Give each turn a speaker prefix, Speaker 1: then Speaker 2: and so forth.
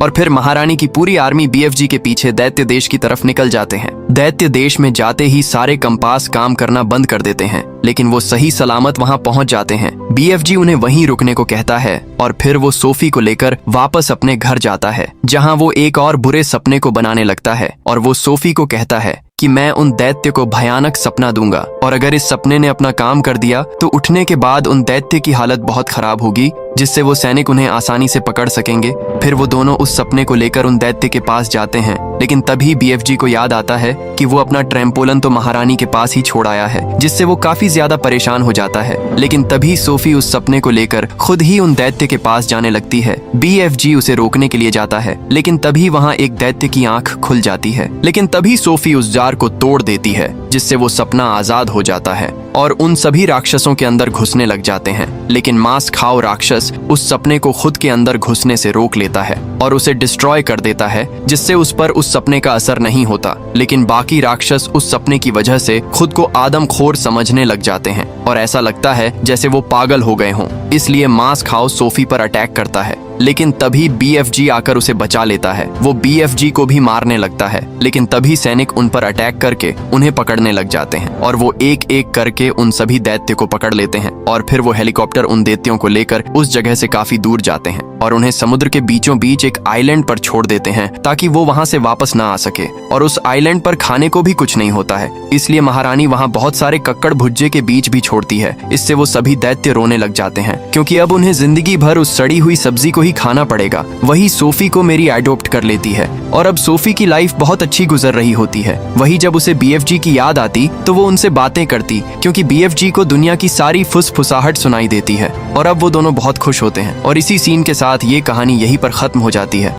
Speaker 1: और फिर महारानी की पूरी आर्मी BFG के पीछे दैत्य देश की तरफ निकल जाते हैं। दैत्य देश में जाते ही सारे कंपास काम करना बंद कर देते हैं, लेकिन वो सही सलामत वहां पहुंच जाते हैं। BFG उन्हें वहीं रुकने को कहता है और फिर वो सोफी को लेकर वापस अपने घर जाता है, जहां वो एक और बुरे सपने को बनाने लगता है और वो सोफी को कहता है कि मैं उन दैत्य को भयानक सपना दूंगा और अगर इस सपने ने अपना काम कर दिया तो उठने के बाद उन दैत्य की हालत बहुत खराब होगी, जिससे वो सैनिक उन्हें आसानी से पकड़ सकेंगे। फिर वो दोनों उस सपने को लेकर उन दैत्य के पास जाते हैं, लेकिन तभी BFG को याद आता है कि वो अपना ट्रैम्पोलन तो महारानी के पास ही छोड़ आया है, जिससे वो काफी ज्यादा परेशान हो जाता है। लेकिन तभी सोफी उस सपने को लेकर खुद ही उन दैत्य के पास जाने लगती है। BFG उसे रोकने के लिए जाता है, लेकिन तभी वहाँ एक दैत्य की आंख खुल जाती है। लेकिन तभी सोफी उस जार को तोड़ देती है, जिससे वो सपना आजाद हो जाता है और उन सभी राक्षसों के अंदर घुसने लग जाते हैं। लेकिन मांस खाओ राक्षस उस सपने को खुद के अंदर घुसने से रोक लेता है और उसे डिस्ट्रॉय कर देता है, जिससे उस पर उस सपने का असर नहीं होता। लेकिन बाकी राक्षस उस सपने की वजह से खुद को आदमखोर समझने लग जाते हैं और ऐसा लगता है जैसे वो पागल हो गए हों। इसलिए मांस खाओ सोफी पर अटैक करता है, लेकिन तभी BFG आकर उसे बचा लेता है। वो BFG को भी मारने लगता है, लेकिन तभी सैनिक उन पर अटैक करके उन्हें पकड़ने लग जाते हैं और वो एक एक करके उन सभी दैत्य को पकड़ लेते हैं। और फिर वो हेलीकॉप्टर उन दैत्यों को लेकर उस जगह से काफी दूर जाते हैं और उन्हें समुद्र के बीचों बीच एक आइलैंड पर छोड़ देते हैं, ताकि वो वहां से वापस ना आ सके। और उस आइलैंड पर खाने को भी कुछ नहीं होता है, इसलिए महारानी वहां बहुत सारे कक्कड़ भुज्जे के बीज भी छोड़ती है। इससे वो सभी दैत्य रोने लग जाते हैं, क्योंकि अब उन्हें जिंदगी भर उस सड़ी हुई सब्जी को ही खाना पड़ेगा। वही सोफी को मेरी अडॉप्ट कर लेती है और अब सोफी की लाइफ बहुत अच्छी गुजर रही होती है। वही जब उसे BFG की याद आती तो वो उनसे बातें करती, क्योंकि BFG को दुनिया की सारी फुसफुसाहट सुनाई देती है और अब वो दोनों बहुत खुश होते हैं। और इसी सीन के साथ ये कहानी यहीं पर खत्म हो जाती है।